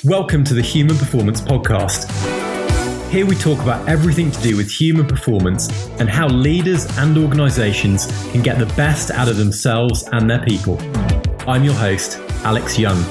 Welcome to the Human Performance Podcast. Here we talk about everything to do with human performance and how leaders and organisations can get the best out of themselves and their people. I'm your host, Alex Young.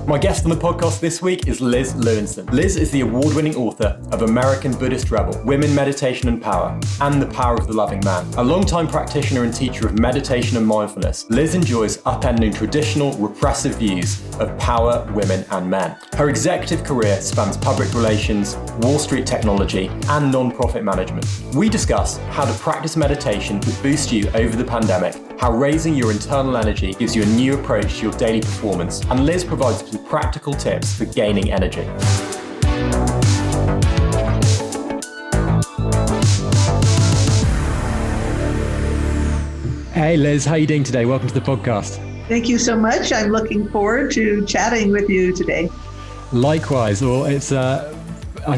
My guest on the podcast this week is Liz Lewinson. Liz is the award-winning author of American Buddhist Rebel, Women, Meditation and Power, and The Power of the Loving Man. A long-time practitioner and teacher of meditation and mindfulness, Liz enjoys upending traditional, repressive views of power, women and men. Her executive career spans public relations, Wall Street technology, and non-profit management. We discuss how to practice meditation to boost you over the pandemic, how raising your internal energy gives you a new approach to your daily performance, and Liz provides some practical tips for gaining energy. Hey Liz, how are you doing today? Welcome to the podcast. Thank you so much. I'm looking forward to chatting with you today. Likewise. Well, I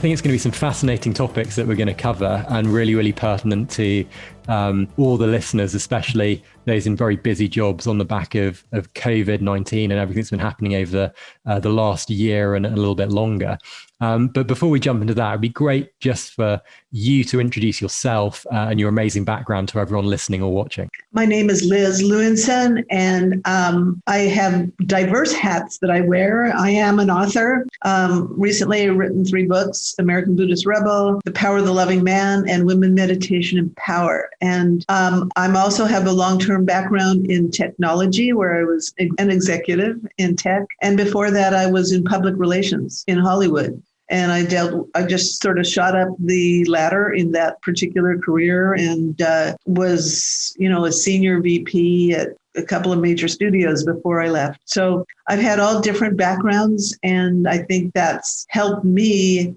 think it's going to be some fascinating topics that we're going to cover and really pertinent to all the listeners, especially those in very busy jobs on the back of COVID-19 and everything that's been happening over the last year and a little bit longer. But before we jump into that, it'd be great just for you to introduce yourself and your amazing background to everyone listening or watching. My name is Liz Lewinson, and I have diverse hats that I wear. I am an author. Recently, I've written 3 books, American Buddhist Rebel, The Power of the Loving Man, and Women, Meditation and Power. And I also have a long-term background in technology, where I was an executive in tech. And before that, I was in public relations in Hollywood. And I just sort of shot up the ladder in that particular career and was, a senior VP at a couple of major studios before I left. So I've had all different backgrounds, and I think that's helped me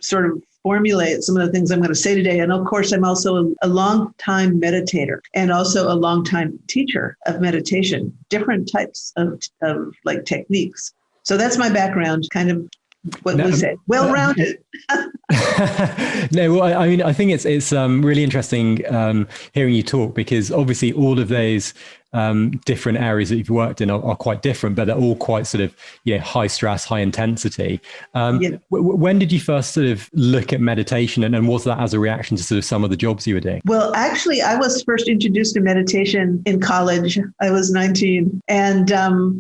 sort of formulate some of the things I'm going to say today. And of course, I'm also a long-time meditator and also a long-time teacher of meditation, different types of like techniques. So that's my background, kind of what we say, well-rounded. No, well, I mean, I think it's really interesting hearing you talk, because obviously all of those different areas that you've worked in are quite different, but they're all quite sort of, high stress, high intensity. When did you first sort of look at meditation, and was that as a reaction to sort of some of the jobs you were doing? Well, actually, I was first introduced to meditation in college. I was 19. And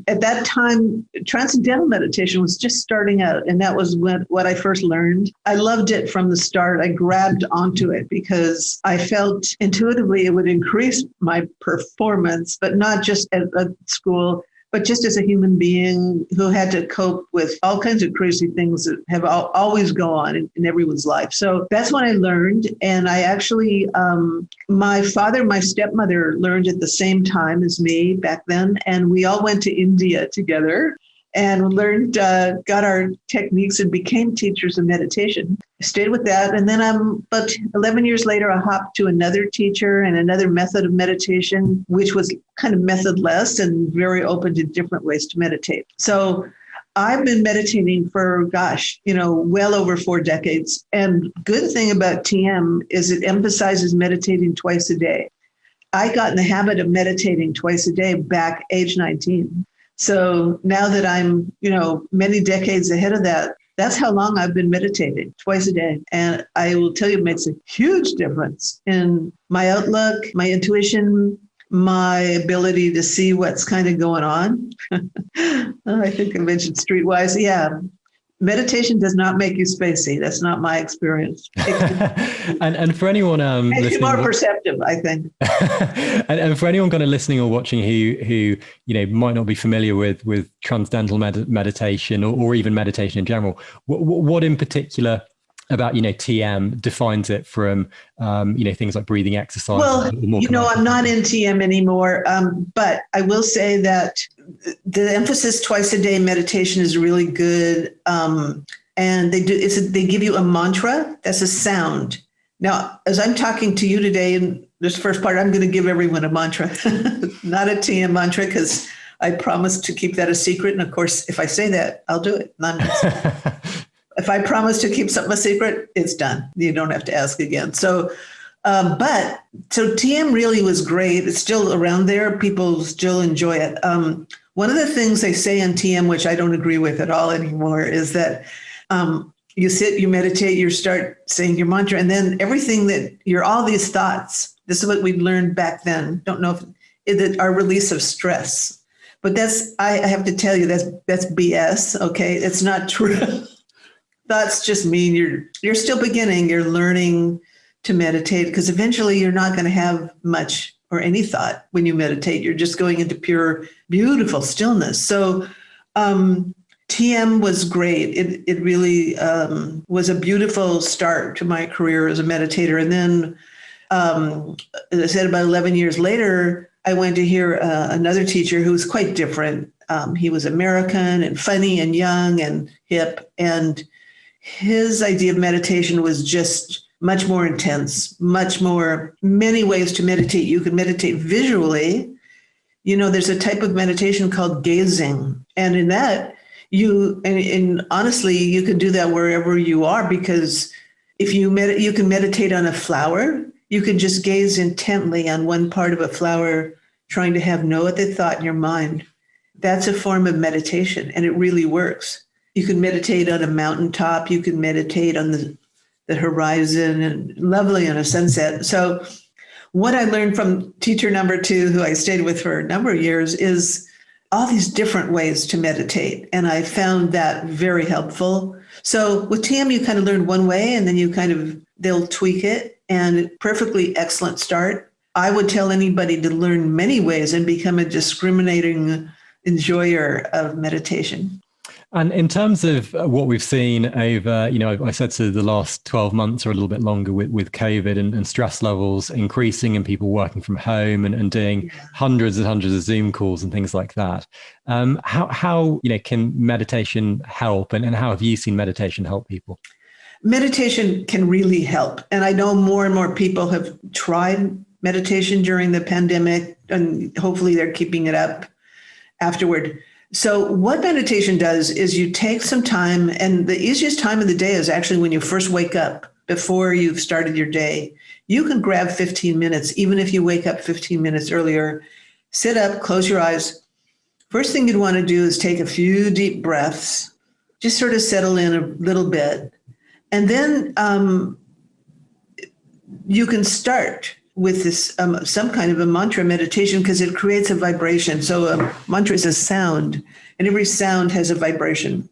at that time, Transcendental Meditation was just starting out. And that was what I first learned. I loved it from the start. I grabbed onto it because I felt intuitively it would increase my performance, but not just at school, but just as a human being who had to cope with all kinds of crazy things that have always go on in everyone's life. So that's when I learned. And I actually, my father, my stepmother learned at the same time as me back then. And we all went to India together and learned, got our techniques and became teachers of meditation. I stayed with that. And then about 11 years later, I hopped to another teacher and another method of meditation, which was kind of methodless and very open to different ways to meditate. So I've been meditating for, well over 4 decades. And good thing about TM is it emphasizes meditating twice a day. I got in the habit of meditating twice a day back age 19. So now that I'm, many decades ahead of that, that's how long I've been meditating, twice a day. And I will tell you, it makes a huge difference in my outlook, my intuition, my ability to see what's kind of going on. I think I mentioned streetwise. Yeah. Meditation does not make you spacey. That's not my experience. And for anyone listening, more perceptive, I think. and for anyone kind of listening or watching who might not be familiar with transcendental meditation or even meditation in general, what in particular about TM defines it from things like breathing exercise? Well, I'm not in TM anymore, but I will say that the emphasis twice a day meditation is really good, and they give you a mantra. That's a sound. Now, as I'm talking to you today in this first part, I'm going to give everyone a mantra, not a TM mantra, because I promised to keep that a secret. And of course, if I say that, I'll do it. If I promise to keep something a secret, it's done. You don't have to ask again. So So TM really was great. It's still around there. People still enjoy it. One of the things they say in TM, which I don't agree with at all anymore, is that you sit, you meditate, you start saying your mantra, and then everything all these thoughts, this is what we learned back then. Don't know if that our release of stress. But I have to tell you, that's BS. Okay. It's not true. Thoughts just mean you're still beginning, you're learning to meditate, because eventually you're not going to have much or any thought when you meditate. You're just going into pure, beautiful stillness. So TM was great. It really was a beautiful start to my career as a meditator. And then, as I said, about 11 years later, I went to hear another teacher who was quite different. He was American and funny and young and hip. And his idea of meditation was just much more intense, many ways to meditate. You can meditate visually. There's a type of meditation called gazing. And in that, and honestly, you can do that wherever you are, because if you can meditate on a flower, you can just gaze intently on one part of a flower, trying to have no other thought in your mind. That's a form of meditation, and it really works. You can meditate on a mountaintop. You can meditate on the horizon, and lovely on a sunset. So what I learned from teacher number 2, who I stayed with for a number of years, is all these different ways to meditate. And I found that very helpful. So with TM, you kind of learn one way, and then they'll tweak it, and perfectly excellent start. I would tell anybody to learn many ways and become a discriminating enjoyer of meditation. And in terms of what we've seen over, I said to the last 12 months or a little bit longer with COVID and stress levels increasing and people working from home and doing hundreds and hundreds of Zoom calls and things like that. How can meditation help, and how have you seen meditation help people? Meditation can really help. And I know more and more people have tried meditation during the pandemic, and hopefully they're keeping it up afterward. So what meditation does is you take some time, and the easiest time of the day is actually when you first wake up, before you've started your day. You can grab 15 minutes, even if you wake up 15 minutes earlier. Sit up, close your eyes. First thing you'd want to do is take a few deep breaths, just sort of settle in a little bit. And then you can start with this some kind of a mantra meditation, because it creates a vibration. So a mantra is a sound, and every sound has a vibration.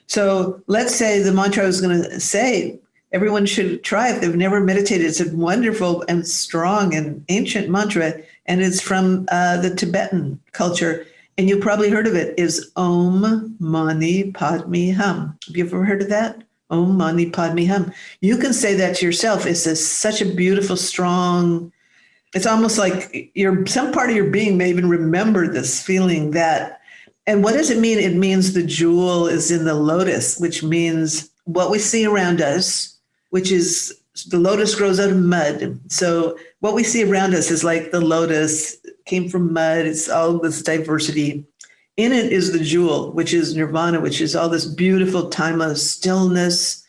So let's say the mantra I was going to say, everyone should try if they've never meditated. It's a wonderful and strong and ancient mantra, and it's from the Tibetan culture. And you probably heard of it, is Om Mani Padme Hum. Have you ever heard of that? Om Mani Padme Hum. You can say that to yourself. It's such a beautiful, strong, it's almost like some part of your being may even remember this feeling that. And what does it mean? It means the jewel is in the lotus, which means what we see around us, which is the lotus grows out of mud. So what we see around us is like the lotus came from mud. It's all this diversity. In it is the jewel, which is nirvana, which is all this beautiful, timeless stillness.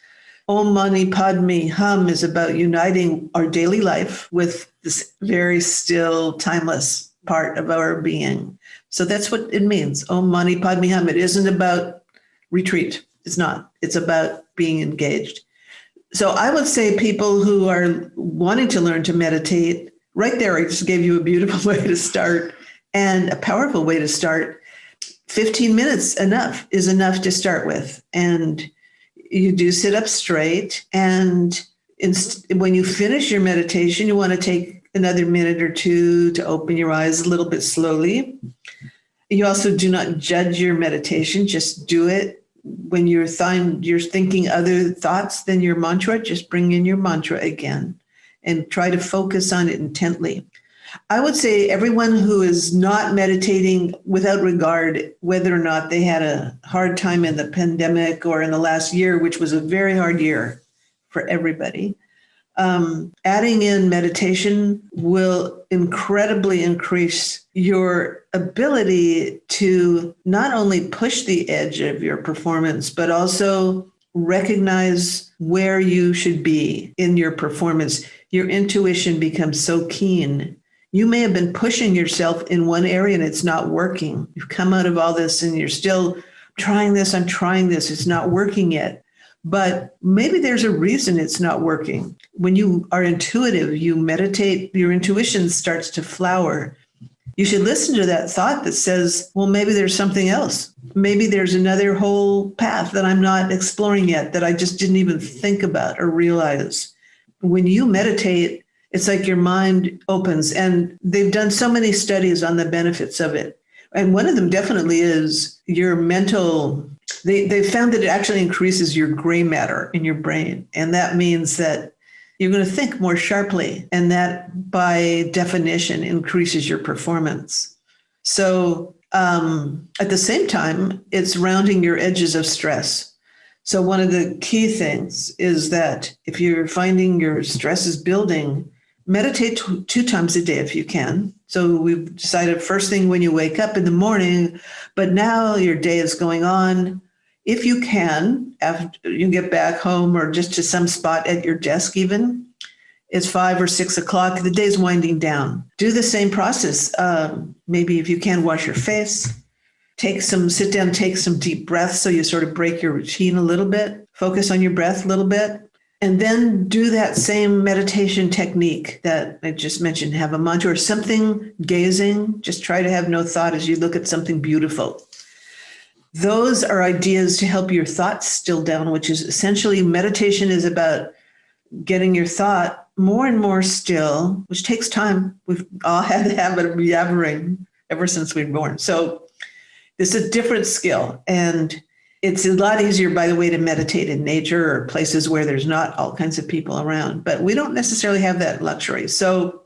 Om Mani Padme Hum is about uniting our daily life with this very still, timeless part of our being. So that's what it means, Om Mani Padme Hum. It isn't about retreat. It's not. It's about being engaged. So I would say people who are wanting to learn to meditate, right there, I just gave you a beautiful way to start and a powerful way to start. 15 minutes is enough to start with. And you do sit up straight. And when you finish your meditation, you want to take another minute or two to open your eyes a little bit slowly. You also do not judge your meditation. Just do it. When you're thinking other thoughts than your mantra, just bring in your mantra again and try to focus on it intently. I would say everyone who is not meditating, without regard whether or not they had a hard time in the pandemic or in the last year, which was a very hard year for everybody, adding in meditation will incredibly increase your ability to not only push the edge of your performance, but also recognize where you should be in your performance. Your intuition becomes so keen. You may have been pushing yourself in one area and it's not working. You've come out of all this and you're still trying this. I'm trying this. It's not working yet. But maybe there's a reason it's not working. When you are intuitive, you meditate, your intuition starts to flower. You should listen to that thought that says, well, maybe there's something else. Maybe there's another whole path that I'm not exploring yet, that I just didn't even think about or realize. When you meditate, it's like your mind opens, and they've done so many studies on the benefits of it. And one of them definitely is your mental, they found that it actually increases your gray matter in your brain. And that means that you're going to think more sharply. And that by definition increases your performance. So at the same time, it's rounding your edges of stress. So one of the key things is that if you're finding your stress is building, meditate 2 times a day if you can. So we've decided first thing when you wake up in the morning, but now your day is going on. If you can, after you get back home or just to some spot at your desk even, it's 5 or 6 o'clock, the day's winding down. Do the same process. Maybe if you can, wash your face, sit down, take some deep breaths so you sort of break your routine a little bit, focus on your breath a little bit. And then do that same meditation technique that I just mentioned, have a mantra or something, gazing, just try to have no thought as you look at something beautiful. Those are ideas to help your thoughts still down, which is essentially meditation is about getting your thought more and more still, which takes time. We've all had the habit of yabbering ever since we were born. So this is a different skill. And it's a lot easier, by the way, to meditate in nature or places where there's not all kinds of people around, but we don't necessarily have that luxury. So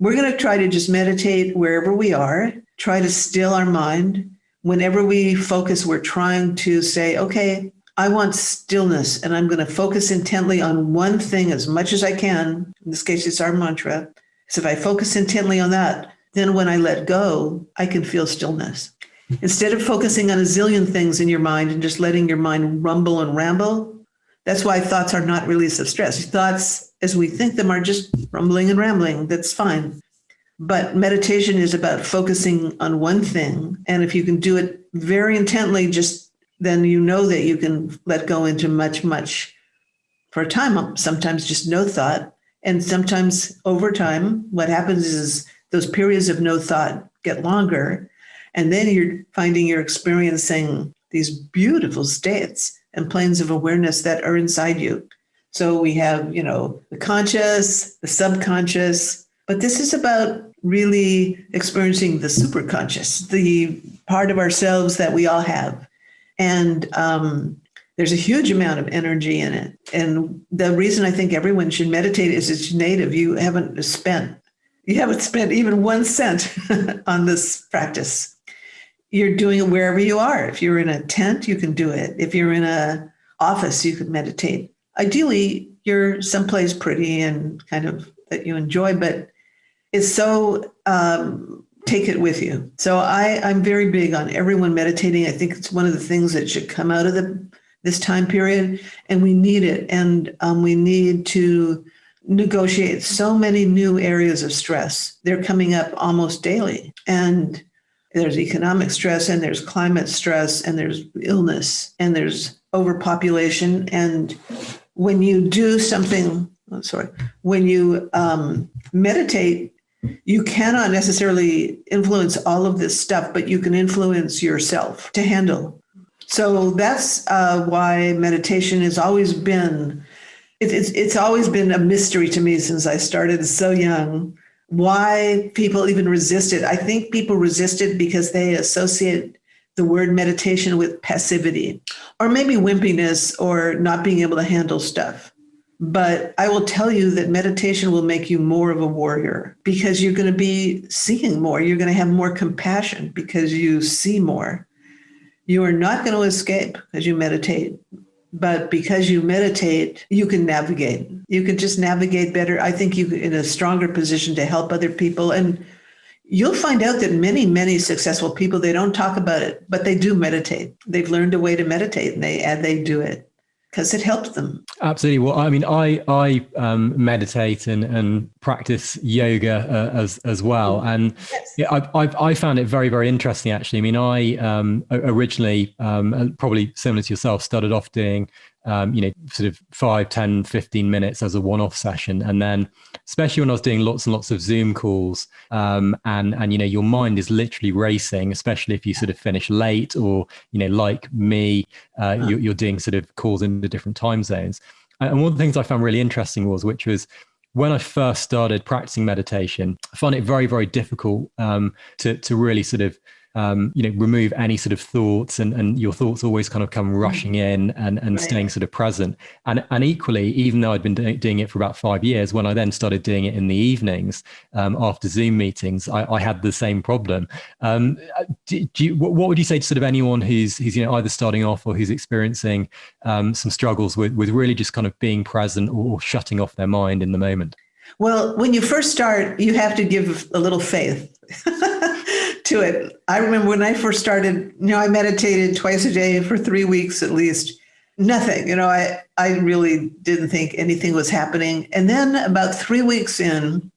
we're going to try to just meditate wherever we are, try to still our mind. Whenever we focus, we're trying to say, okay, I want stillness, and I'm going to focus intently on one thing as much as I can. In this case, it's our mantra. So if I focus intently on that, then when I let go, I can feel stillness. Instead of focusing on a zillion things in your mind and just letting your mind rumble and ramble, that's why thoughts are not release of stress. Thoughts, as we think them, are just rumbling and rambling. That's fine. But meditation is about focusing on one thing. And if you can do it very intently, then you know that you can let go into much for a time, sometimes just no thought. And sometimes over time, what happens is those periods of no thought get longer. And then you're finding you're experiencing these beautiful states and planes of awareness that are inside you. So we have, the conscious, the subconscious, but this is about really experiencing the superconscious, the part of ourselves that we all have. And there's a huge amount of energy in it. And the reason I think everyone should meditate is it's native. You haven't spent even 1 cent on this practice. You're doing it wherever you are. If you're in a tent, you can do it. If you're in an office, you can meditate. Ideally, you're someplace pretty and kind of that you enjoy, but it's so take it with you. So I'm very big on everyone meditating. I think it's one of the things that should come out of this time period, and we need it. And we need to negotiate so many new areas of stress. They're coming up almost daily. And there's economic stress, and there's climate stress, and there's illness, and there's overpopulation. And when you do something, when you meditate, you cannot necessarily influence all of this stuff, but you can influence yourself to handle. So that's why meditation has always been, it's always been a mystery to me since I started so young. Why people even resist it. I think people resist it because they associate the word meditation with passivity or maybe wimpiness or not being able to handle stuff. But I will tell you that meditation will make you more of a warrior because you're going to be seeing more. You're going to have more compassion because you see more. You are not going to escape because you meditate. But because you meditate, you can navigate. You can just navigate better. I think you're in a stronger position to help other people. And you'll find out that many, many successful people, they don't talk about it, but they do meditate. They've learned a way to meditate and they do it because it helped them. Absolutely. Well, I mean, I meditate and practice yoga as well, and Yes. yeah, I found it very, very interesting. Actually, I mean, I originally, probably similar to yourself, started off doing sort of 5, 10, 15 minutes as a one-off session, and then especially when I was doing lots and lots of Zoom calls, and your mind is literally racing, especially if you sort of finish late, or like me, you're doing sort of calls in the different time zones. And one of the things I found really interesting which was when I first started practicing meditation, I found it very, very difficult to really sort of remove any sort of thoughts, and your thoughts always kind of come rushing in, and Right. staying sort of present. And equally, even though I'd been doing it for about 5 years, when I then started doing it in the evenings after Zoom meetings, I had the same problem. What would you say to sort of anyone who's either starting off or who's experiencing some struggles with really just kind of being present or shutting off their mind in the moment? Well, when you first start, you have to give a little faith to it. I remember when I first started, I meditated twice a day for 3 weeks at least. Nothing, I really didn't think anything was happening. And then about 3 weeks in,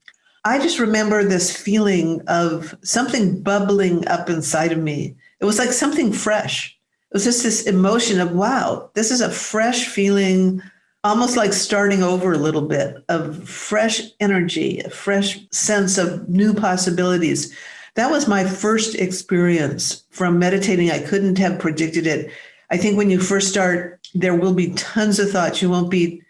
I just remember this feeling of something bubbling up inside of me. It was like something fresh. It was just this emotion of, wow, this is a fresh feeling, almost like starting over a little bit, of fresh energy, a fresh sense of new possibilities. That was my first experience from meditating. I couldn't have predicted it. I think when you first start, there will be tons of thoughts. You won't be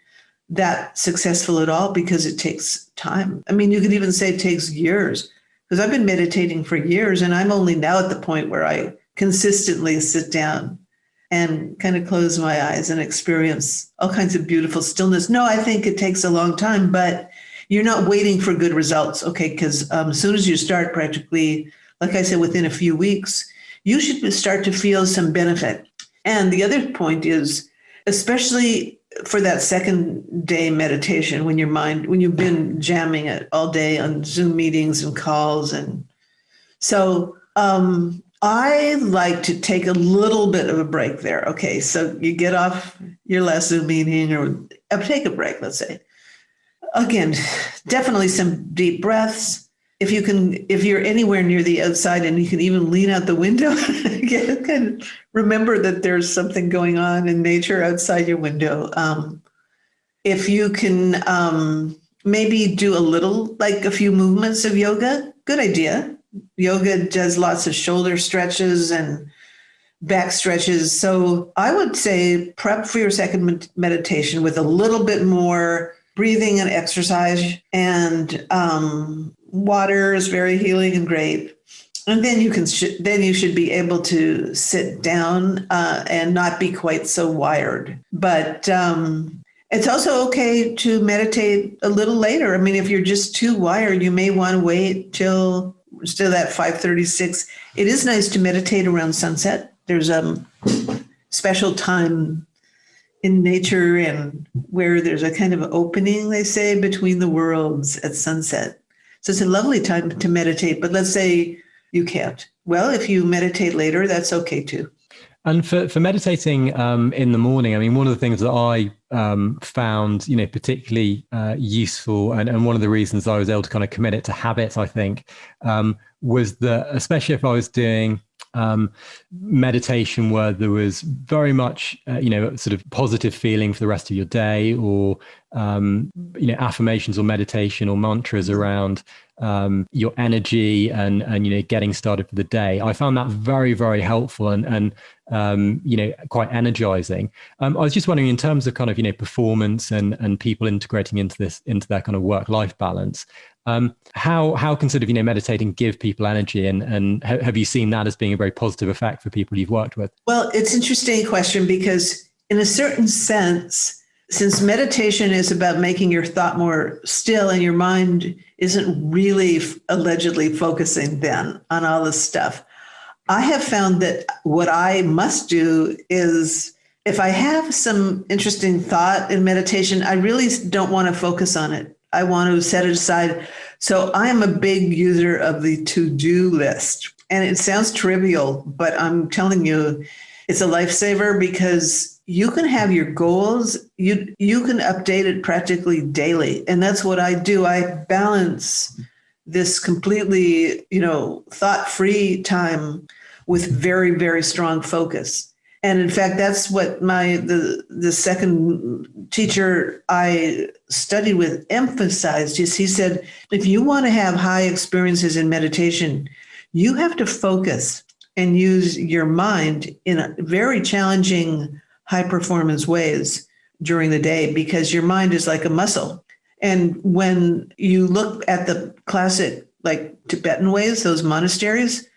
that successful at all because it takes time. I mean, you could even say it takes years, because I've been meditating for years, and I'm only now at the point where I consistently sit down and kind of close my eyes and experience all kinds of beautiful stillness. No, I think it takes a long time, but you're not waiting for good results, okay? Because as soon as you start, practically, like I said, within a few weeks, you should start to feel some benefit. And the other point is, especially for that second day meditation, when you've been jamming it all day on Zoom meetings and calls. And so I like to take a little bit of a break there. Okay, so you get off your last Zoom meeting, or take a break, let's say. Again, definitely some deep breaths. If you're anywhere near the outside, and you can even lean out the window, kind of remember that there's something going on in nature outside your window. If you can maybe do a few movements of yoga, good idea. Yoga does lots of shoulder stretches and back stretches. So I would say prep for your second meditation with a little bit more breathing and exercise, and water is very healing and great. And then you should be able to sit down and not be quite so wired. But it's also okay to meditate a little later. I mean, if you're just too wired, you may want to wait till still at 5:36. It is nice to meditate around sunset. There's a special time in nature and where there's a kind of opening, they say, between the worlds at sunset. So it's a lovely time to meditate. But let's say you can't. Well, if you meditate later, that's okay too. And for meditating in the morning, I mean, one of the things that I found, particularly useful, and one of the reasons I was able to kind of commit it to habit, I think, was that, especially if I was doing meditation where there was very much, sort of positive feeling for the rest of your day, or, affirmations or meditation or mantras around your energy and getting started for the day. I found that very, very helpful and quite energizing. I was just wondering, in terms of kind of, performance and people integrating into their kind of work-life balance, how can sort of, meditating give people energy, and have you seen that as being a very positive effect for people you've worked with? Well, it's an interesting question, because in a certain sense, since meditation is about making your thought more still, and your mind isn't really allegedly focusing then on all this stuff, I have found that what I must do is, if I have some interesting thought in meditation, I really don't want to focus on it. I want to set it aside. So I am a big user of the to-do list. And it sounds trivial, but I'm telling you, It's a lifesaver because you can have your goals. You can update it practically daily. And that's what I do. I balance this completely, thought-free time with very, very strong focus. And in fact, that's what the second teacher I studied with emphasized. He said, if you want to have high experiences in meditation, you have to focus and use your mind in a very challenging, high performance ways during the day, because your mind is like a muscle. And when you look at the classic, like Tibetan ways, those monasteries,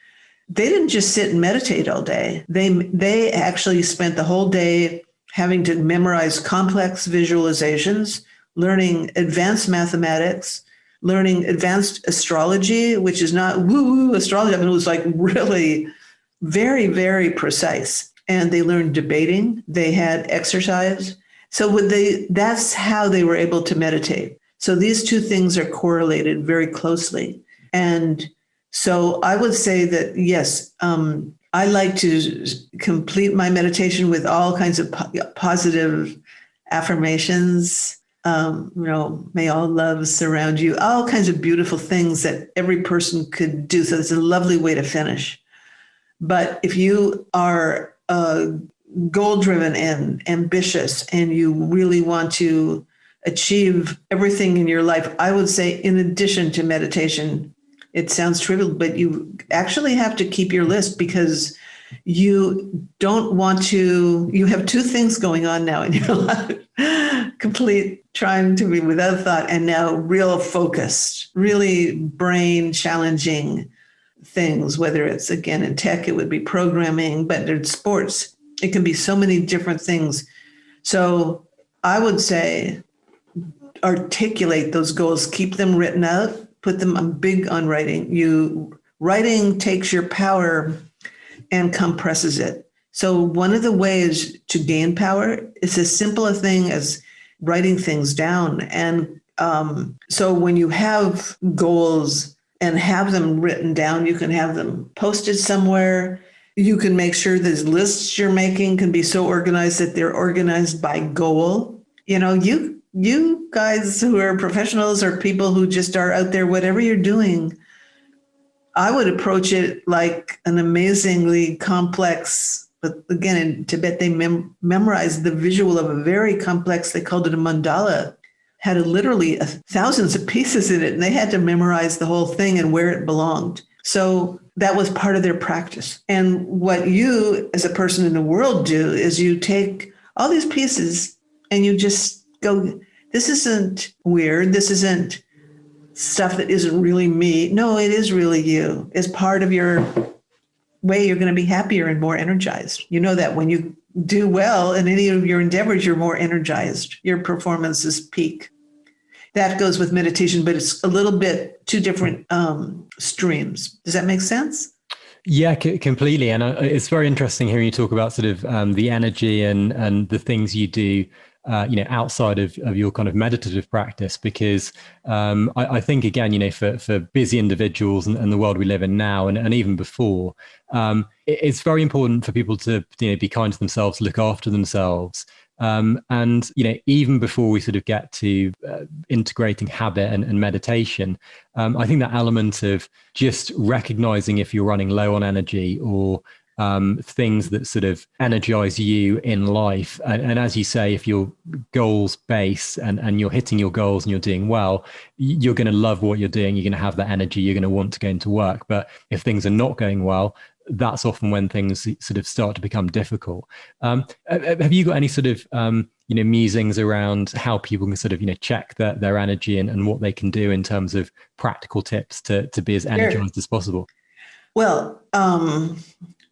they didn't just sit and meditate all day. They actually spent the whole day having to memorize complex visualizations, learning advanced mathematics, learning advanced astrology, which is not woo-woo astrology. I mean, it was like really very, very precise. And they learned debating. They had exercise. So that's how they were able to meditate. So these two things are correlated very closely. And so I would say that, yes, I like to complete my meditation with all kinds of positive affirmations. May all love surround you, all kinds of beautiful things that every person could do. So it's a lovely way to finish. But if you are goal-driven and ambitious and you really want to achieve everything in your life, I would say, in addition to meditation, it sounds trivial, but you actually have to keep your list, because you don't want to, you have two things going on now in your life, complete trying to be without thought, and now real focused, really brain challenging things, whether it's, again, in tech, it would be programming, but in sports, it can be so many different things. So I would say articulate those goals, keep them written out, put them on writing. Writing takes your power and compresses it. So one of the ways to gain power is as simple a thing as writing things down. And so when you have goals and have them written down, you can have them posted somewhere. You can make sure these lists you're making can be so organized that they're organized by goal. You guys who are professionals or people who just are out there, whatever you're doing, I would approach it like an amazingly complex, but again, in Tibet, they memorized the visual of a very complex, they called it a mandala, had literally thousands of pieces in it, and they had to memorize the whole thing and where it belonged. So that was part of their practice. And what you as a person in the world do is you take all these pieces and you just go, this isn't weird. This isn't stuff that isn't really me. No, it is really you. It's part of your way you're going to be happier and more energized. You know that when you do well in any of your endeavors, you're more energized. Your performances peak. That goes with meditation, but it's a little bit two different streams. Does that make sense? Yeah, completely. And it's very interesting hearing you talk about sort of the energy and the things you do outside of your kind of meditative practice, because I think, again, for busy individuals and the world we live in now and even before, it's very important for people to be kind to themselves, look after themselves. And even before we sort of get to integrating habit and meditation, I think that element of just recognizing if you're running low on energy or things that sort of energize you in life. And as you say, if your goals base and you're hitting your goals and you're doing well, you're going to love what you're doing. You're going to have that energy. You're going to want to go into work. But if things are not going well, that's often when things sort of start to become difficult. Have you got any sort of, musings around how people can sort of, check their energy and what they can do in terms of practical tips to be as energized as possible? Well,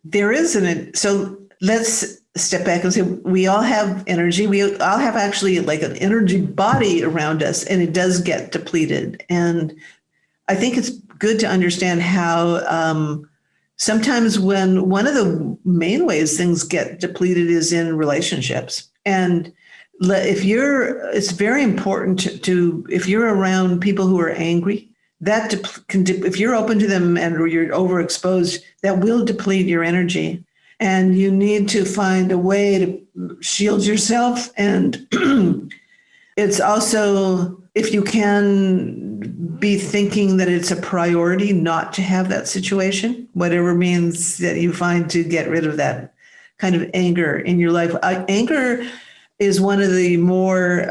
there isn't. So let's step back and say we all have energy. We all have actually like an energy body around us, and it does get depleted. And I think it's good to understand how sometimes when one of the main ways things get depleted is in relationships. And it's very important to if you're around people who are angry, that if you're open to them and or you're overexposed, that will deplete your energy. And you need to find a way to shield yourself. And it's also, if you can, be thinking that it's a priority not to have that situation, whatever means that you find to get rid of that kind of anger in your life. Anger is one of the more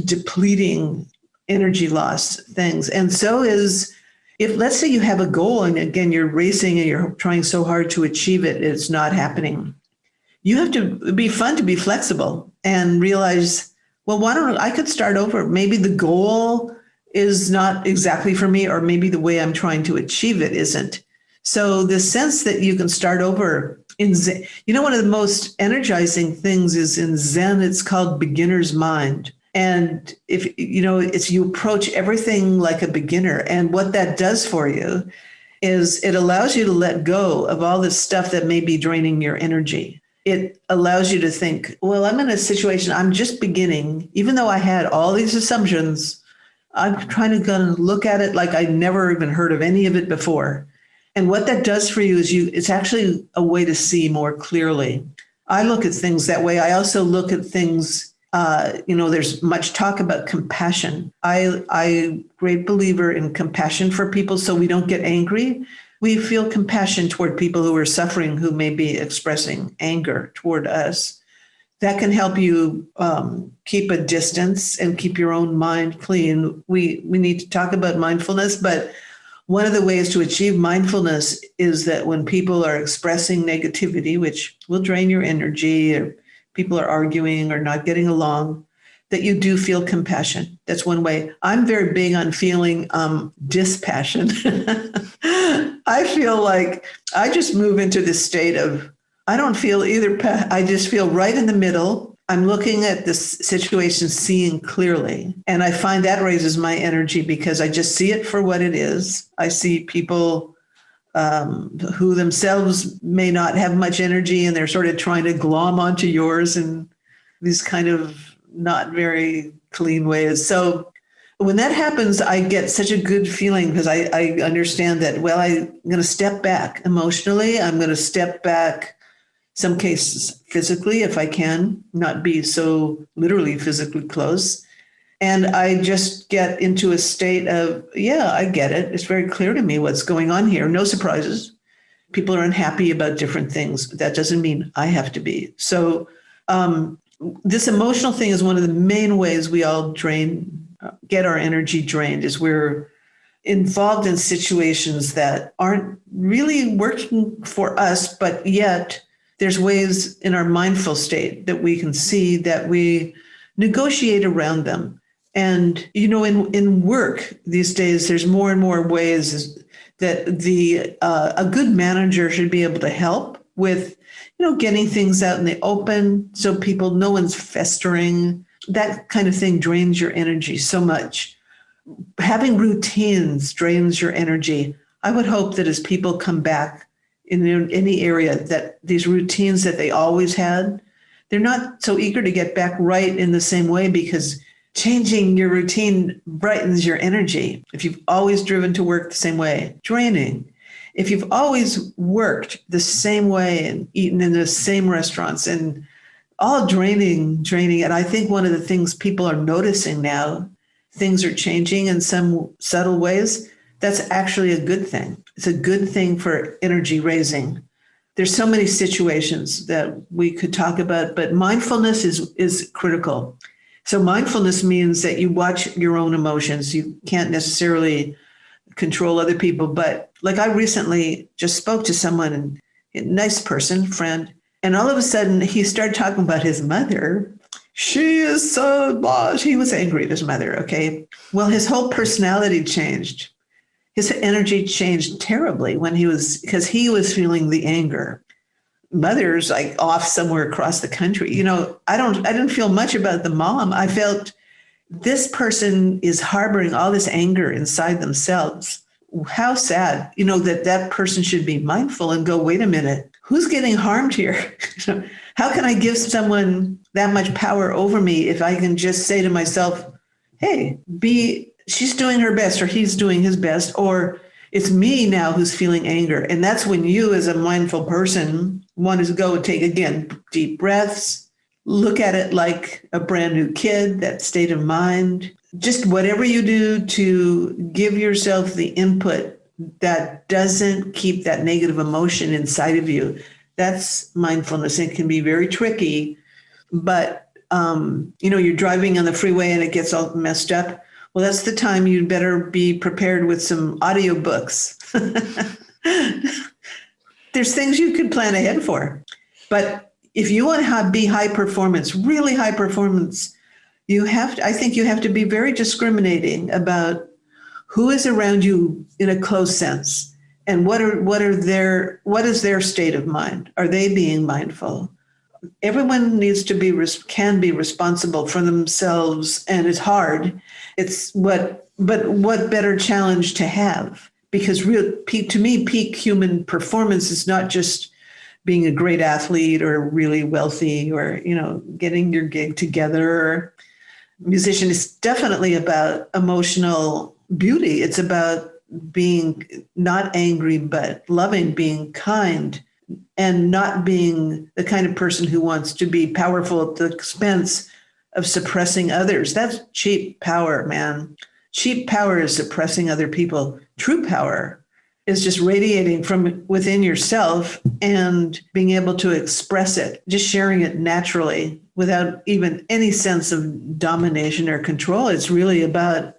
depleting energy loss things. And so is, if let's say you have a goal and again, you're racing and you're trying so hard to achieve it, it's not happening. You have to be fun to be flexible and realize, well, why don't I could start over? Maybe the goal is not exactly for me, or maybe the way I'm trying to achieve it isn't. So the sense that you can start over in Zen, one of the most energizing things is in Zen, it's called beginner's mind. And if, it's you approach everything like a beginner. And what that does for you is it allows you to let go of all this stuff that may be draining your energy. It allows you to think, well, I'm in a situation, I'm just beginning, even though I had all these assumptions, I'm trying to look at it like I'd never even heard of any of it before. And what that does for you is it's actually a way to see more clearly. I look at things that way. I also look at things, there's much talk about compassion. I'm a great believer in compassion for people so we don't get angry. We feel compassion toward people who are suffering, who may be expressing anger toward us. That can help you keep a distance and keep your own mind clean. We need to talk about mindfulness, but one of the ways to achieve mindfulness is that when people are expressing negativity, which will drain your energy, or people are arguing or not getting along, that you do feel compassion. That's one way. I'm very big on feeling dispassion. I feel like I just move into this state of, I don't feel either. I just feel right in the middle. I'm looking at this situation, seeing clearly. And I find that raises my energy because I just see it for what it is. I see people who themselves may not have much energy and they're sort of trying to glom onto yours in these kind of not very clean ways. So when that happens, I get such a good feeling because I understand that, well, I'm going to step back emotionally. I'm going to step back, some cases physically, if I can, not be so literally physically close. And I just get into a state of, yeah, I get it. It's very clear to me what's going on here. No surprises. People are unhappy about different things. That doesn't mean I have to be. So this emotional thing is one of the main ways we all get our energy drained, is we're involved in situations that aren't really working for us, but yet there's ways in our mindful state that we can see that we negotiate around them. And, in work these days, there's more and more ways that a good manager should be able to help with, getting things out in the open so no one's festering. That kind of thing drains your energy so much. Having routines drains your energy. I would hope that as people come back in any area, that these routines that they always had, they're not so eager to get back right in the same way, because changing your routine brightens your energy. If you've always driven to work the same way, draining. If you've always worked the same way and eaten in the same restaurants, and all draining. And I think one of the things people are noticing now, things are changing in some subtle ways. That's actually a good thing. It's a good thing for energy raising. There's so many situations that we could talk about, but mindfulness is critical. So mindfulness means that you watch your own emotions. You can't necessarily control other people, but like I recently just spoke to someone, a nice person, friend, and all of a sudden he started talking about his mother. She is so blah. He was angry at his mother, okay? Well, his whole personality changed. His energy changed terribly because he was feeling the anger. Mother's like off somewhere across the country. I didn't feel much about the mom. I felt this person is harboring all this anger inside themselves. How sad, that person should be mindful and go, wait a minute, who's getting harmed here? How can I give someone that much power over me if I can just say to myself, hey, she's doing her best, or he's doing his best, or It's me now who's feeling anger. And that's when you, as a mindful person, want to go take, again, deep breaths, look at it like a brand new kid, that state of mind. Just whatever you do to give yourself the input that doesn't keep that negative emotion inside of you. That's mindfulness. It can be very tricky, but you're driving on the freeway and it gets all messed up. Well, that's the time you'd better be prepared with some audiobooks. There's things you could plan ahead for. But if you want to be high performance, really high performance, I think you have to be very discriminating about who is around you in a close sense, and what is their state of mind? Are they being mindful? Everyone can be responsible for themselves, and it's hard. But what better challenge to have? Because to me, peak human performance is not just being a great athlete or really wealthy or, getting your gig together. Musician is definitely about emotional beauty. It's about being not angry, but loving, being kind, and not being the kind of person who wants to be powerful at the expense of suppressing others. That's cheap power, man. Cheap power is suppressing other people. True power is just radiating from within yourself and being able to express it, just sharing it naturally without even any sense of domination or control. It's really about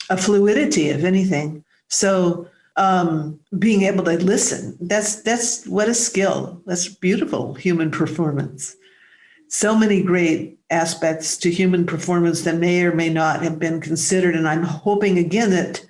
a fluidity, if anything. So being able to listen, that's what a skill. That's beautiful human performance. So many great aspects to human performance that may or may not have been considered. And I'm hoping again that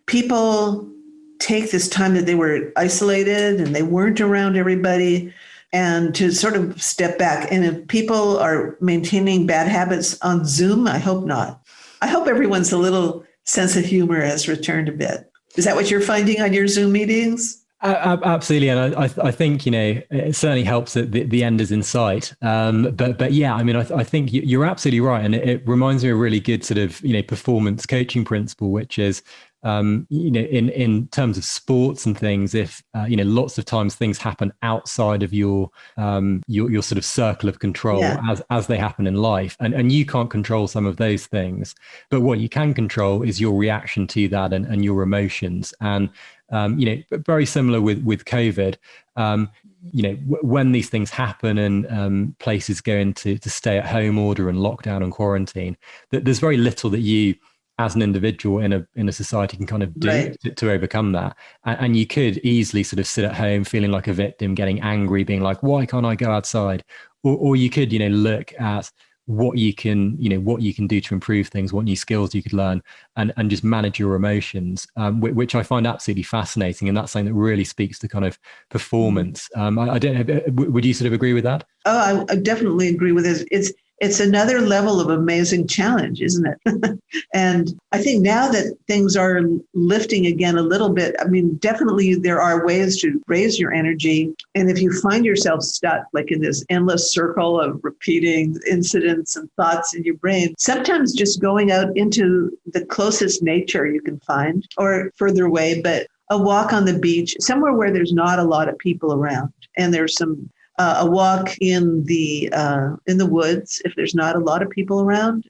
people take this time that they were isolated and they weren't around everybody, and to sort of step back. And if people are maintaining bad habits on Zoom, I hope not. I hope everyone's a little sense of humor has returned a bit. Is that what you're finding on your Zoom meetings? Absolutely. And I think, it certainly helps that the end is in sight. But yeah, I think you're absolutely right. And it reminds me of a really good sort of, performance coaching principle, which is, in terms of sports and things, if, lots of times things happen outside of your sort of circle of control, as they happen in life. And you can't control some of those things, but what you can control is your reaction to that and your emotions. And, very similar with COVID, when these things happen and places go into stay at home order and lockdown and quarantine, that there's very little that you as an individual in a society can kind of do to overcome that. And you could easily sort of sit at home feeling like a victim, getting angry, being like, why can't I go outside? Or you could, look at what you can do to improve things, what new skills you could learn, and just manage your emotions, which I find absolutely fascinating. And that's something that really speaks to kind of performance. I don't know, would you sort of agree with that? Oh, I definitely agree with this. It's another level of amazing challenge, isn't it? And I think now that things are lifting again a little bit, definitely there are ways to raise your energy. And if you find yourself stuck like in this endless circle of repeating incidents and thoughts in your brain, sometimes just going out into the closest nature you can find, or further away, but a walk on the beach, somewhere where there's not a lot of people around, and there's some a walk in the woods if there's not a lot of people around.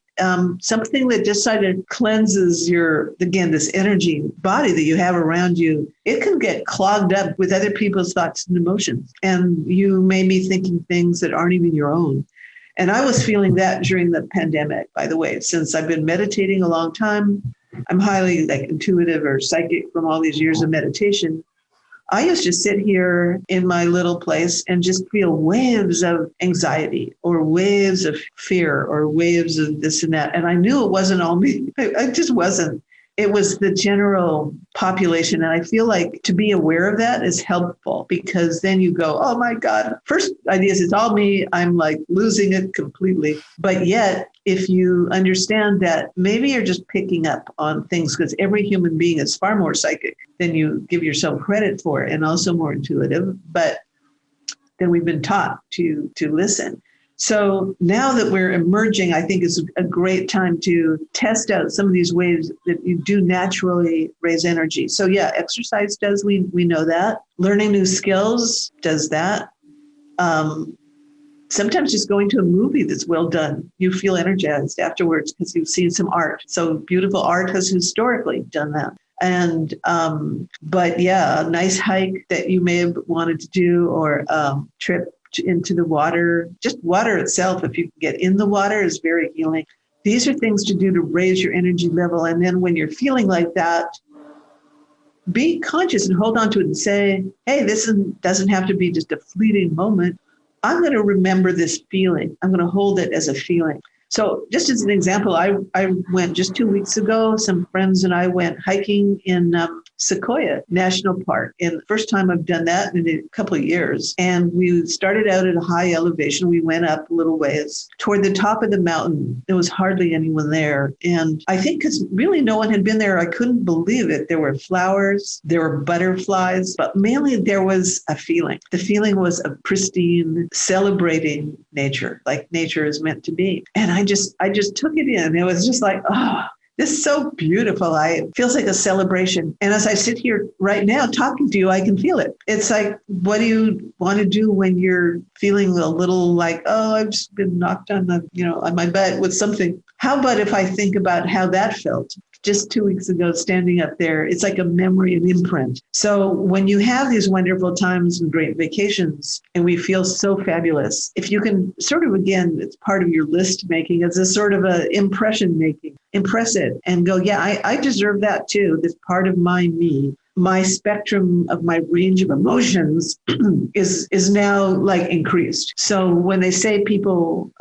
Something that just sort of cleanses this energy body that you have around you. It can get clogged up with other people's thoughts and emotions, and you may be thinking things that aren't even your own. And I was feeling that during the pandemic, by the way. Since I've been meditating a long time, I'm highly intuitive or psychic from all these years of meditation. I used to sit here in my little place and just feel waves of anxiety or waves of fear or waves of this and that. And I knew it wasn't all me. I just wasn't. It was the general population. And I feel like to be aware of that is helpful, because then you go, oh my God, first idea is it's all me. I'm losing it completely. But yet, if you understand that maybe you're just picking up on things, because every human being is far more psychic than you give yourself credit for, and also more intuitive, but then we've been taught to listen. So now that we're emerging, I think is a great time to test out some of these ways that you do naturally raise energy. So yeah, exercise does, we know that. Learning new skills does that. Sometimes just going to a movie that's well done, you feel energized afterwards because you've seen some art. So beautiful art has historically done that. And, but yeah, a nice hike that you may have wanted to do, or trip into the water. Just water itself, if you can get in the water, is very healing. These are things to do to raise your energy level. And then when you're feeling like that, be conscious and hold on to it and say, hey, doesn't have to be just a fleeting moment. I'm going to remember this feeling. I'm going to hold it as a feeling. So just as an example, I went just 2 weeks ago, some friends and I went hiking in Sequoia National Park. And the first time I've done that in a couple of years. And we started out at a high elevation. We went up a little ways toward the top of the mountain. There was hardly anyone there. And I think because really no one had been there, I couldn't believe it. There were flowers, there were butterflies, but mainly there was a feeling. The feeling was of pristine, celebrating nature, like nature is meant to be. And I just took it in. It was just like, oh, this is so beautiful. It feels like a celebration. And as I sit here right now talking to you, I can feel it. It's like, what do you want to do when you're feeling a little like, oh, I've just been knocked on on my butt with something? How about if I think about how that felt? Just 2 weeks ago, standing up there, it's like a memory, an imprint. So when you have these wonderful times and great vacations, and we feel so fabulous, if you can sort of, again, it's part of your list making, it's a sort of a impression making, impress it and go, yeah, I deserve that too. This part of me. My spectrum of my range of emotions is now like increased. So when they say people,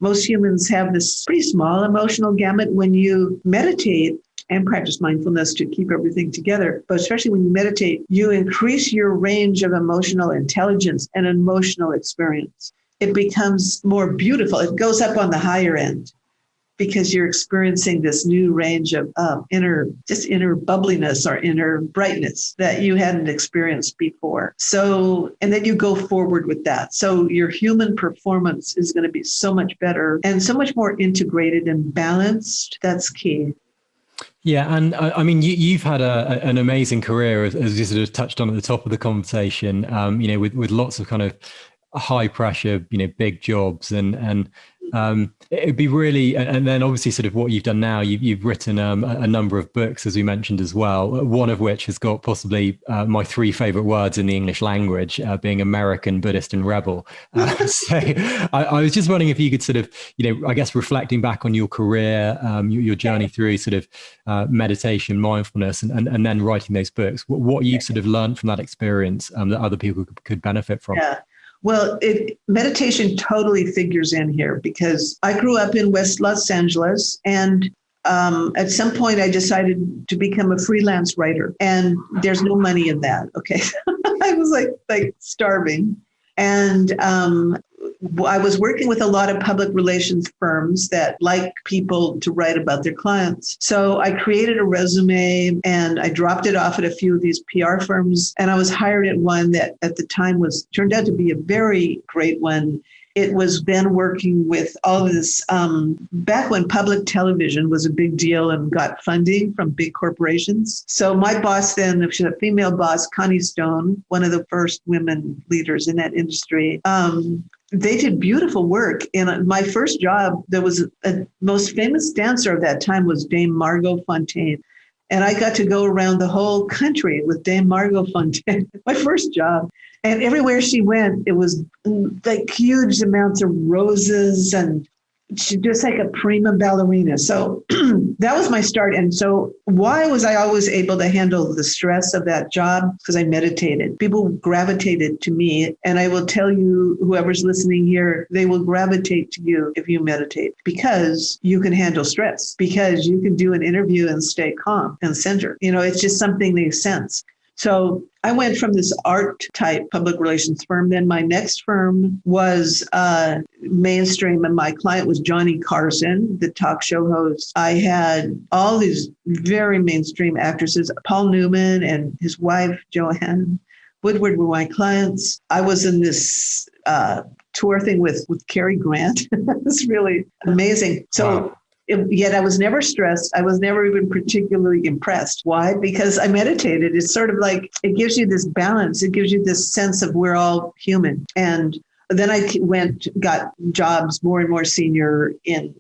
most humans have this pretty small emotional gamut. When you meditate and practice mindfulness to keep everything together, but especially when you meditate, you increase your range of emotional intelligence and emotional experience. It becomes more beautiful. It goes up on the higher end because you're experiencing this new range of inner bubbliness or inner brightness that you hadn't experienced before. So, and then you go forward with that. So your human performance is going to be so much better and so much more integrated and balanced. That's key. Yeah, and I mean, you've had an amazing career, as you sort of touched on at the top of the conversation. With lots of kind of high pressure, big jobs, and it'd be really, and then obviously sort of what you've done now, you've written a number of books, as we mentioned as well, one of which has got possibly my three favorite words in the English language, being American, Buddhist and Rebel. So I was just wondering if you could sort of, I guess reflecting back on your career, your journey through sort of meditation, mindfulness, and then writing those books, what you've sort of learned from that experience that other people could benefit from. Yeah. Well, meditation totally figures in here because I grew up in West Los Angeles, and at some point I decided to become a freelance writer, and there's no money in that. Okay. I was like starving. And I was working with a lot of public relations firms that like people to write about their clients. So I created a resume and I dropped it off at a few of these PR firms. And I was hired at one that at the time turned out to be a very great one. It was then working with all of this, back when public television was a big deal and got funding from big corporations. So my boss then, she's a female boss, Connie Stone, one of the first women leaders in that industry. They did beautiful work. And my first job, there was a most famous dancer of that time was Dame Margot Fonteyn. And I got to go around the whole country with Dame Margot Fonteyn, my first job. And everywhere she went, it was like huge amounts of roses and she just like a prima ballerina. So that was my start. And so why was I always able to handle the stress of that job? Because I meditated. People gravitated to me. And I will tell you, whoever's listening here, they will gravitate to you if you meditate because you can handle stress, because you can do an interview and stay calm and centered. It's just something they sense. So I went from this art type public relations firm. Then my next firm was mainstream, and my client was Johnny Carson, the talk show host. I had all these very mainstream actresses. Paul Newman and his wife, Joanne Woodward, were my clients. I was in this tour thing with Cary Grant. It's really amazing. So yet I was never stressed. I was never even particularly impressed. Why? Because I meditated. It's sort of like, it gives you this balance. It gives you this sense of we're all human. And then I got jobs more and more senior in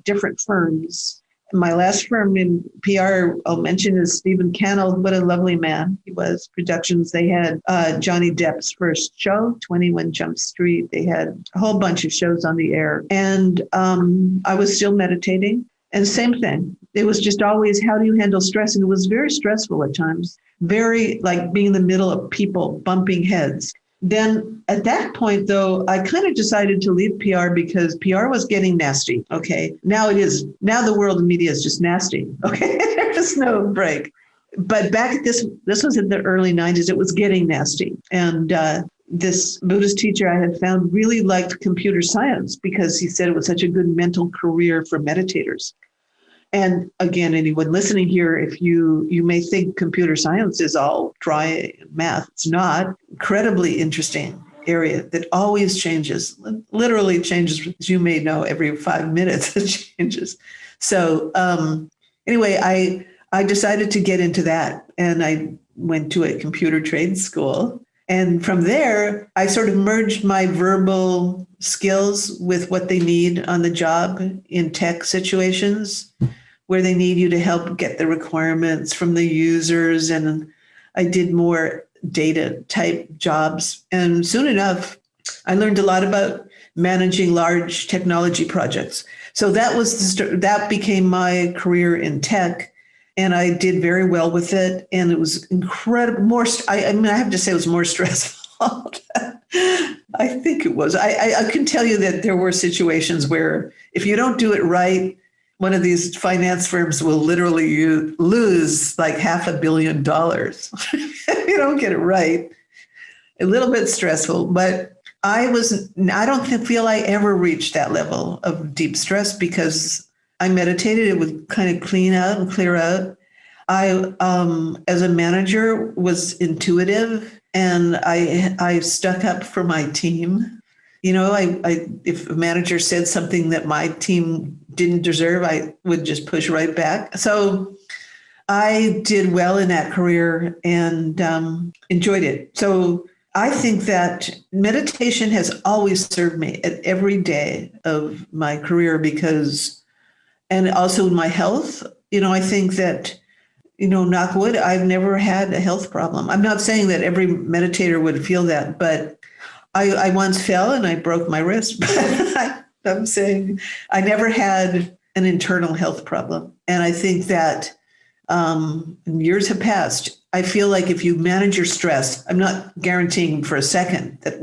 different firms. My last firm in PR, I'll mention, is Stephen Cannell. What a lovely man he was. Productions, they had Johnny Depp's first show, 21 Jump Street. They had a whole bunch of shows on the air. And I was still meditating. And same thing. It was just always, how do you handle stress? And it was very stressful at times. Very like being in the middle of people bumping heads. Then at that point, though, I kind of decided to leave PR because PR was getting nasty. Okay. Now it is. Now the world of media is just nasty. Okay. There's no break. But back at this was in the early 90s. It was getting nasty. And this Buddhist teacher I had found really liked computer science because he said it was such a good mental career for meditators. And again, anyone listening here, if you may think computer science is all dry math, it's not. Incredibly interesting area that always changes, literally changes, as you may know, every 5 minutes it changes. So anyway, I decided to get into that, and I went to a computer trade school. And from there, I sort of merged my verbal skills with what they need on the job in tech situations, where they need you to help get the requirements from the users. And I did more data type jobs. And soon enough, I learned a lot about managing large technology projects. So that became my career in tech. And I did very well with it. And it was incredible. I have to say it was more stressful. I think it was. I can tell you that there were situations where if you don't do it right, one of these finance firms will literally lose like $500 million. If you don't get it right. A little bit stressful, but I don't feel I ever reached that level of deep stress because I meditated. It would kind of clean out and clear out. I, as a manager, was intuitive, and I stuck up for my team. You know, if a manager said something that my team didn't deserve, I would just push right back. So I did well in that career and enjoyed it. So I think that meditation has always served me at every day of my career and also my health. You know, I think that, knock wood, I've never had a health problem. I'm not saying that every meditator would feel that, but I once fell and I broke my wrist. I'm saying I never had an internal health problem. And I think that years have passed. I feel like if you manage your stress, I'm not guaranteeing for a second that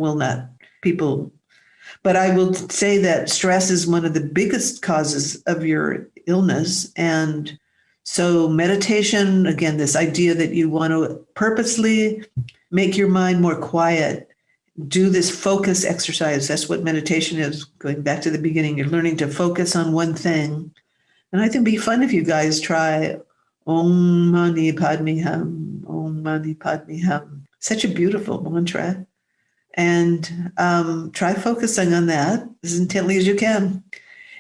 but I will say that stress is one of the biggest causes of your illness. And so meditation, again, this idea that you want to purposely make your mind more quiet, do this focus exercise. That's what meditation is. Going back to the beginning, you're learning to focus on one thing. And I think it'd be fun if you guys try Om Mani Padme Hum, Om Mani Padme Hum. Such a beautiful mantra. And try focusing on that as intently as you can.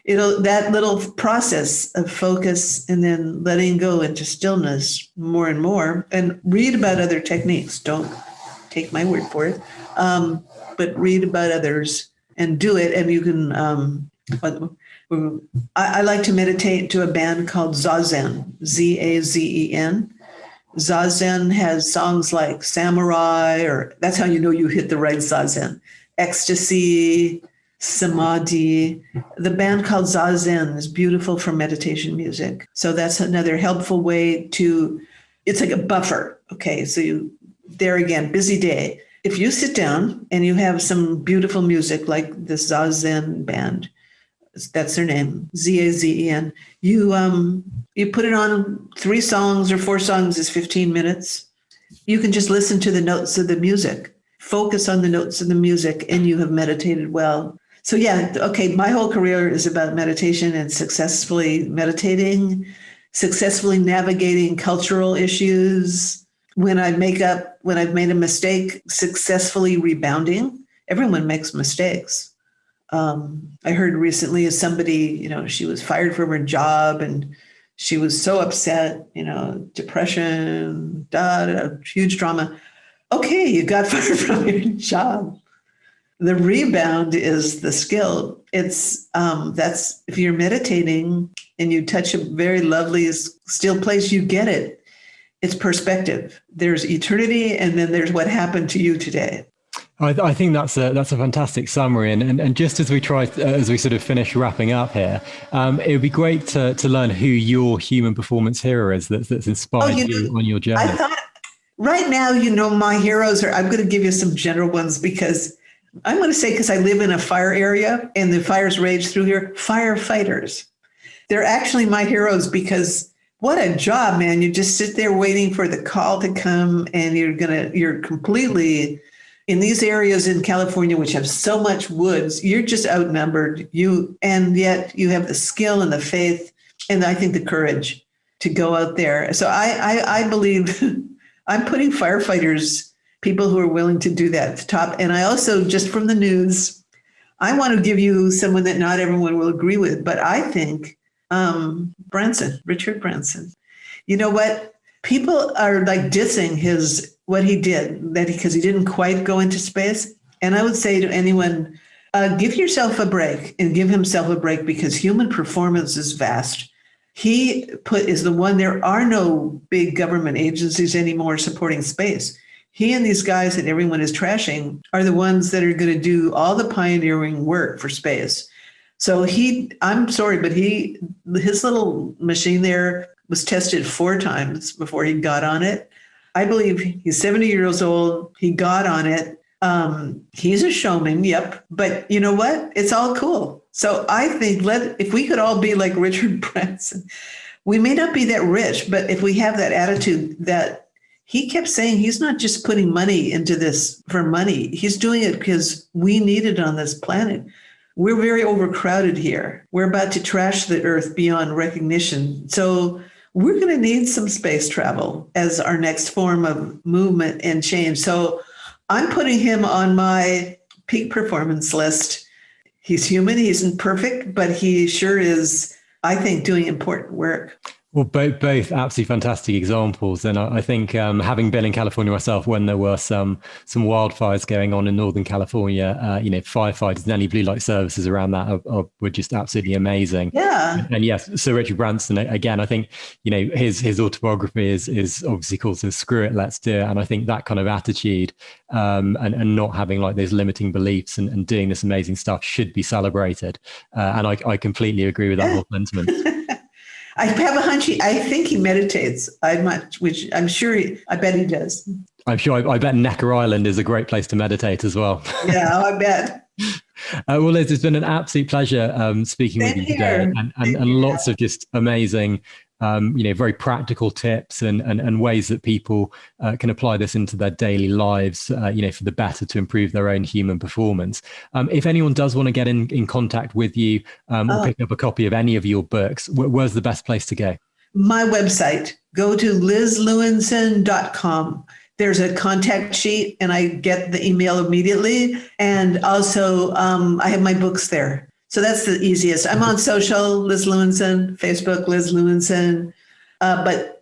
That little process of focus and then letting go into stillness more and more, and read about other techniques. Don't take my word for it, but read about others and do it. And you can, I like to meditate to a band called Zazen, Zazen. Zazen has songs like Samurai, or that's how you know you hit the right Zazen, Ecstasy, Samadhi. The band called Zazen is beautiful for meditation music. So that's another helpful way it's like a buffer. Okay, so there again, busy day. If you sit down and you have some beautiful music like this Zazen band, that's their name, Zazen, you put it on 3 songs or 4 songs is 15 minutes. You can just listen to the notes of the music, focus on the notes of the music, and you have meditated well. So yeah, okay, my whole career is about meditation and successfully meditating, successfully navigating cultural issues. When I've made a mistake, successfully rebounding. Everyone makes mistakes. I heard recently of somebody, she was fired from her job and she was so upset, depression, huge drama. Okay, you got fired from your job. The rebound is the skill. That's if you're meditating and you touch a very lovely still place, you get it. It's perspective. There's eternity, and then there's what happened to you today. I think that's a fantastic summary, and just as we sort of finish wrapping up here, it would be great to learn who your human performance hero is that's inspired you on your journey. I thought right now, my heroes are. I'm going to give you some general ones because I'm going to say, because I live in a fire area and the fires rage through here, firefighters. They're actually my heroes because what a job, man. You just sit there waiting for the call to come, and you're completely in these areas in California, which have so much woods, you're just outnumbered. And yet you have the skill and the faith, and I think the courage to go out there. So I believe I'm putting firefighters, people who are willing to do that at the top. And I also, just from the news, I want to give you someone that not everyone will agree with, but I think Richard Branson. You know what? People are like dissing what he did, because he didn't quite go into space. And I would say to anyone, give yourself a break and give himself a break, because human performance is vast. He is the one, there are no big government agencies anymore supporting space. He and these guys that everyone is trashing are the ones that are going to do all the pioneering work for space. So I'm sorry, but his little machine there was tested 4 times before he got on it. I believe he's 70 years old. He got on it. He's a showman. Yep. But you know what? It's all cool. So I think if we could all be like Richard Branson, we may not be that rich, but if we have that attitude that he kept saying, he's not just putting money into this for money. He's doing it because we need it on this planet. We're very overcrowded here. We're about to trash the earth beyond recognition. So we're going to need some space travel as our next form of movement and change. So I'm putting him on my peak performance list. He's human. He isn't perfect, but he sure is, I think, doing important work. Well, both absolutely fantastic examples. And I think having been in California myself when there were some wildfires going on in Northern California, firefighters and any blue light services around that were just absolutely amazing. Yeah. And yes, Sir Richard Branson, again, I think, his autobiography is obviously called Screw It, Let's Do It. And I think that kind of attitude and not having like those limiting beliefs and doing this amazing stuff should be celebrated. And I completely agree with that whole sentiment. I have a hunch. I think he meditates. Which I'm sure. I bet he does. I'm sure. I bet Necker Island is a great place to meditate as well. Yeah, I bet. Well, Liz, it's been an absolute pleasure speaking with you today, and lots of just amazing, very practical tips and ways that people can apply this into their daily lives, for the better, to improve their own human performance. If anyone does want to get in contact with you or pick up a copy of any of your books, where's the best place to go? My website. Go to lizlewinson.com. There's a contact sheet and I get the email immediately. And also I have my books there. So that's the easiest. I'm on social, Liz Lewinson, Facebook, Liz Lewinson. But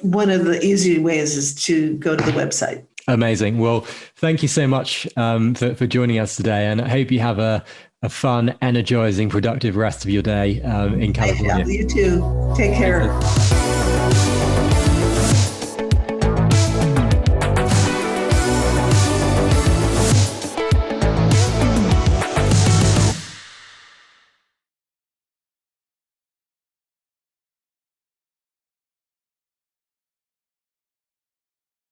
one of the easy ways is to go to the website. Amazing. Well, thank you so much for joining us today. And I hope you have a fun, energizing, productive rest of your day in California. You too. Take care.